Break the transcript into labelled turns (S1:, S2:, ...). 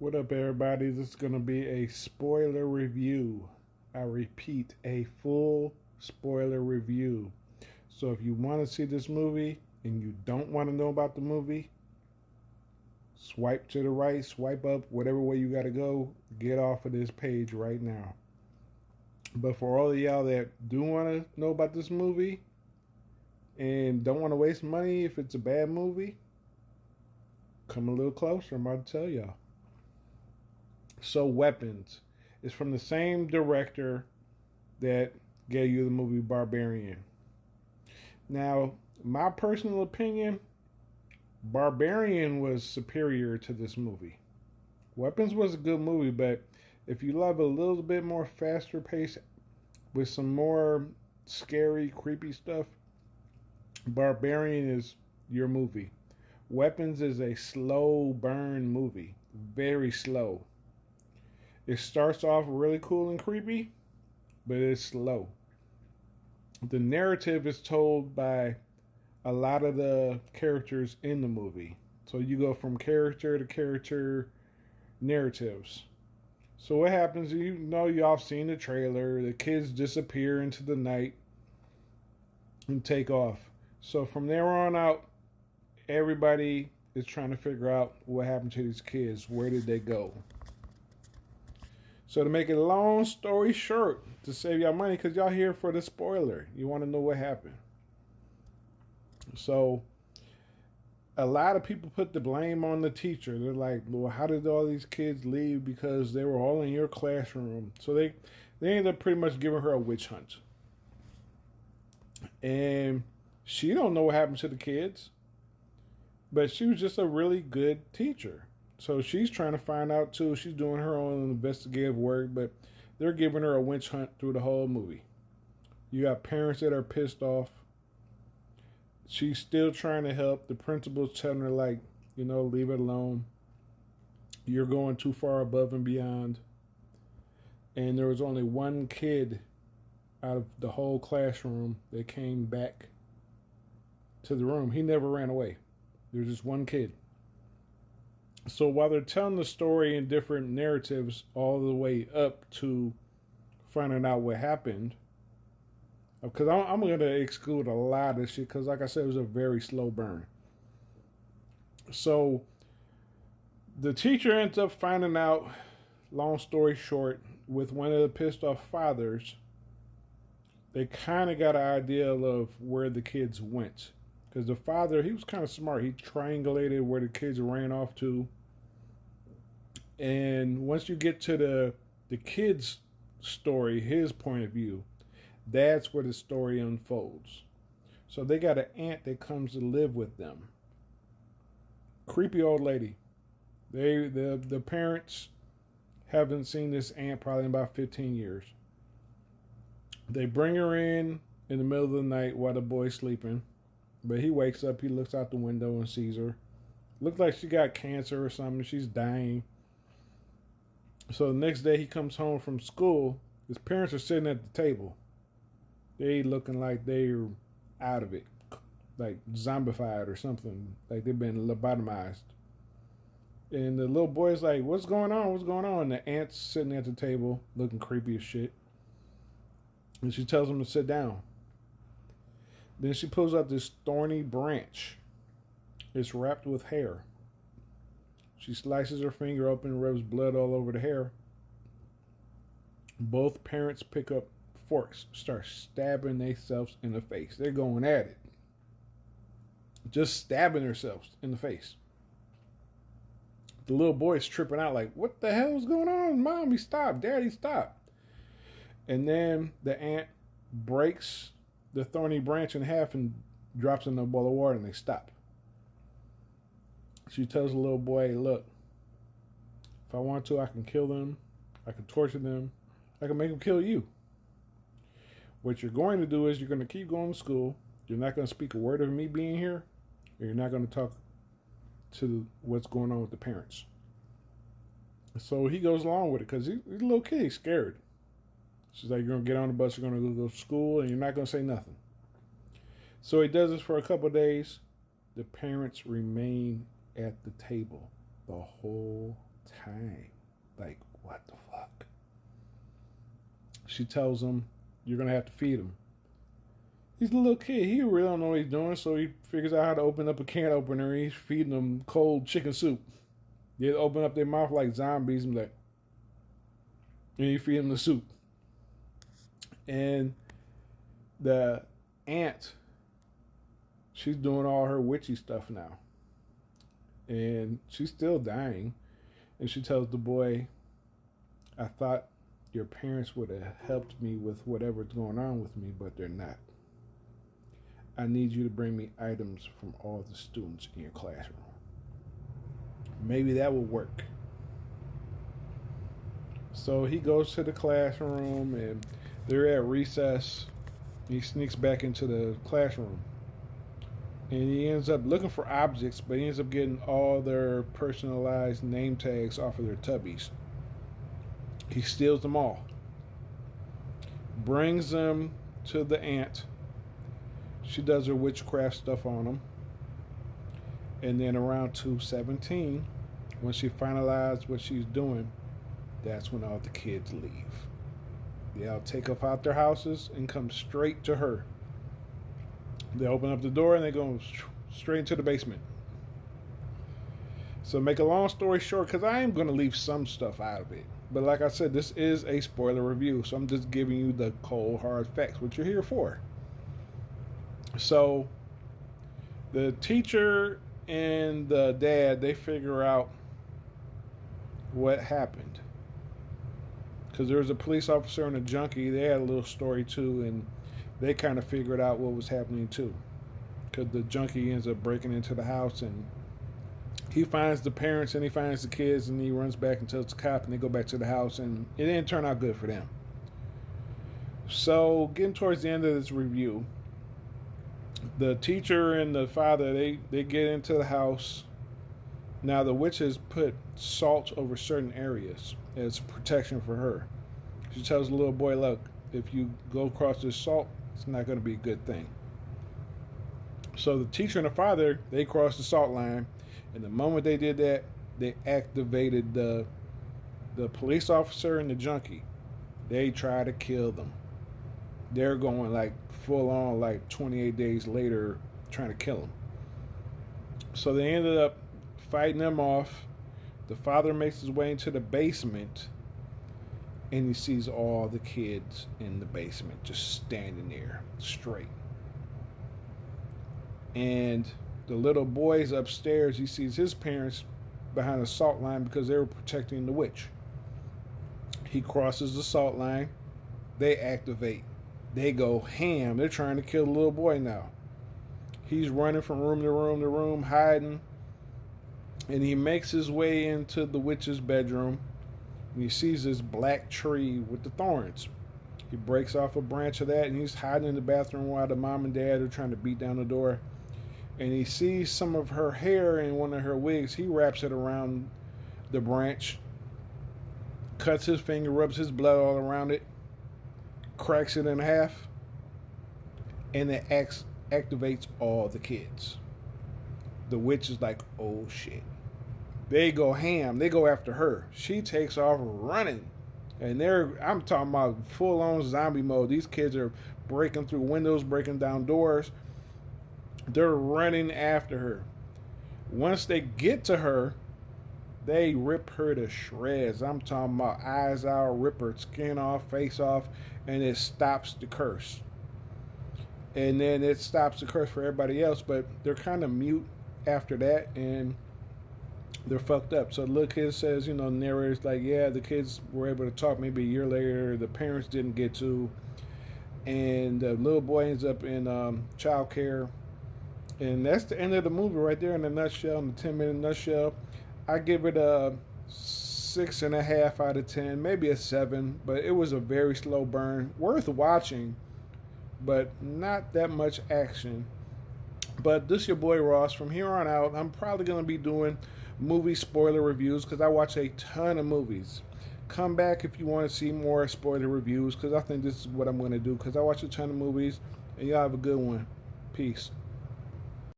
S1: What up, everybody? This is going to be a spoiler review. I repeat, a full spoiler review. So if you want to see this movie and you don't want to know about the movie, swipe to the right, swipe up, whatever way you got to go, get off of this page right now. But for all of y'all that do want to know about this movie and don't want to waste money if it's a bad movie, come a little closer. I'm about to tell y'all. So, Weapons is from the same director that gave you the movie Barbarian. Now, my personal opinion, Barbarian was superior to this movie. Weapons was a good movie, but if you love a little bit more faster pace with some more scary, creepy stuff, Barbarian is your movie. Weapons is a slow burn movie, very slow. It starts off really cool and creepy, but it's slow. The narrative is told by a lot of the characters in the movie. So you go from character to character narratives. So what happens, you know, y'all seen the trailer, the kids disappear into the night and take off. So from there on out, everybody is trying to figure out what happened to these kids. Where did they go? So to make it a long story short, to save y'all money, because y'all here for the spoiler, you want to know what happened. So a lot of people put the blame on the teacher. They're like, well, how did all these kids leave? Because they were all in your classroom. So they ended up pretty much giving her a witch hunt. And she don't know what happened to the kids. But she was just a really good teacher. So she's trying to find out too. She's doing her own investigative work, but they're giving her a witch hunt through the whole movie. You got parents that are pissed off. She's still trying to help. The principal's telling her, like, you know, leave it alone. You're going too far above and beyond. And there was only one kid out of the whole classroom that came back to the room. He never ran away. There's just one kid. So while they're telling the story in different narratives all the way up to finding out what happened, because I'm going to exclude a lot of shit because, like I said, it was a very slow burn. So the teacher ends up finding out, long story short, with one of the pissed off fathers, they kind of got an idea of where the kids went. Because the father, he was kind of smart. He triangulated where the kids ran off to. And once you get to the kid's story, his point of view, that's where the story unfolds. So they got an aunt that comes to live with them. Creepy old lady. The parents haven't seen this aunt probably in about 15 years. They bring her in the middle of the night while the boy's sleeping. But he wakes up, he looks out the window and sees her. Looks like she got cancer or something. She's dying. So the next day he comes home from school. His parents are sitting at the table. They looking like they're out of it. Like zombified or something. Like they've been lobotomized. And the little boy's like, what's going on? What's going on? And the aunt's sitting at the table looking creepy as shit. And she tells him to sit down. Then she pulls out this thorny branch. It's wrapped with hair. She slices her finger open and rubs blood all over the hair. Both parents pick up forks, start stabbing themselves in the face. They're going at it. Just stabbing themselves in the face. The little boy's tripping out like, what the hell is going on? Mommy, stop. Daddy, stop. And then the aunt breaks the thorny branch in half and drops in a bowl of water and they stop. She tells the little boy, hey, look, if I want to, I can kill them. I can torture them. I can make them kill you. What you're going to do is you're going to keep going to school. You're not going to speak a word of me being here. And you're not going to talk to what's going on with the parents. So he goes along with it because he's a little kid. He's scared. She's like, you're going to get on the bus, you're going to go to school, and you're not going to say nothing. So he does this for a couple of days. The parents remain at the table the whole time. Like, what the fuck? She tells him, you're going to have to feed him. He's a little kid. He really don't know what he's doing, so he figures out how to open up a can opener. He's feeding them cold chicken soup. They open up their mouth like zombies and like, and you feed them the soup. And the aunt, she's doing all her witchy stuff now. And she's still dying. And she tells the boy, I thought your parents would have helped me with whatever's going on with me, but they're not. I need you to bring me items from all the students in your classroom. Maybe that will work. So he goes to the classroom and they're at recess. He sneaks back into the classroom. And he ends up looking for objects, but he ends up getting all their personalized name tags off of their tubbies. He steals them all. Brings them to the aunt. She does her witchcraft stuff on them. And then around 2:17, when she finalized what she's doing, that's when all the kids leave. They all take off out their houses and come straight to her. They open up the door and they go straight into the basement. So make a long story short, because I am going to leave some stuff out of it. But like I said, this is a spoiler review, so I'm just giving you the cold hard facts, what you're here for. So the teacher and the dad, they figure out what happened. Because there was a police officer and a junkie. They had a little story too, and they kind of figured out what was happening too. Because the junkie ends up breaking into the house and he finds the parents and he finds the kids and he runs back and tells the cop and they go back to the house and it didn't turn out good for them. So getting towards the end of this review, the teacher and the father, they get into the house. Now the witches put salt over certain areas as protection for her. She tells the little boy, look, if you go across this salt, it's not going to be a good thing. So the teacher and the father, they crossed the salt line, and the moment they did that, they activated the police officer and the junkie. They try to kill them. They're going like full on, like 28 days later, trying to kill them. So they ended up fighting them off. The father makes his way into the basement and he sees all the kids in the basement just standing there straight. And the little boy's upstairs, he sees his parents behind the salt line because they were protecting the witch. He crosses the salt line. They activate. They go ham. They're trying to kill the little boy now. He's running from room to room to room, hiding. And he makes his way into the witch's bedroom. And he sees this black tree with the thorns. He breaks off a branch of that and he's hiding in the bathroom while the mom and dad are trying to beat down the door. And he sees some of her hair in one of her wigs. He wraps it around the branch, cuts his finger, rubs his blood all around it, cracks it in half, and it activates all the kids. The witch is like, oh shit. They go ham. They go after her. She takes off running. And I'm talking about full on zombie mode. These kids are breaking through windows, breaking down doors. They're running after her. Once they get to her, they rip her to shreds. I'm talking about eyes out, rip her skin off, face off, and it stops the curse. And then it stops the curse for everybody else, but they're kind of mute after that, and they're fucked up. So the little kid says, the narrator's like, yeah, the kids were able to talk maybe a year later. The parents didn't get to. And the little boy ends up in child care. And that's the end of the movie right there in a nutshell, in a 10-minute nutshell. I give it a 6.5 out of 10, maybe a 7. But it was a very slow burn. Worth watching, but not that much action. But this is your boy Ross. From here on out, I'm probably going to be doing movie spoiler reviews because I watch a ton of movies. Come back if you want to see more spoiler reviews because I think this is what I'm going to do because I watch a ton of movies. And y'all have a good one. Peace.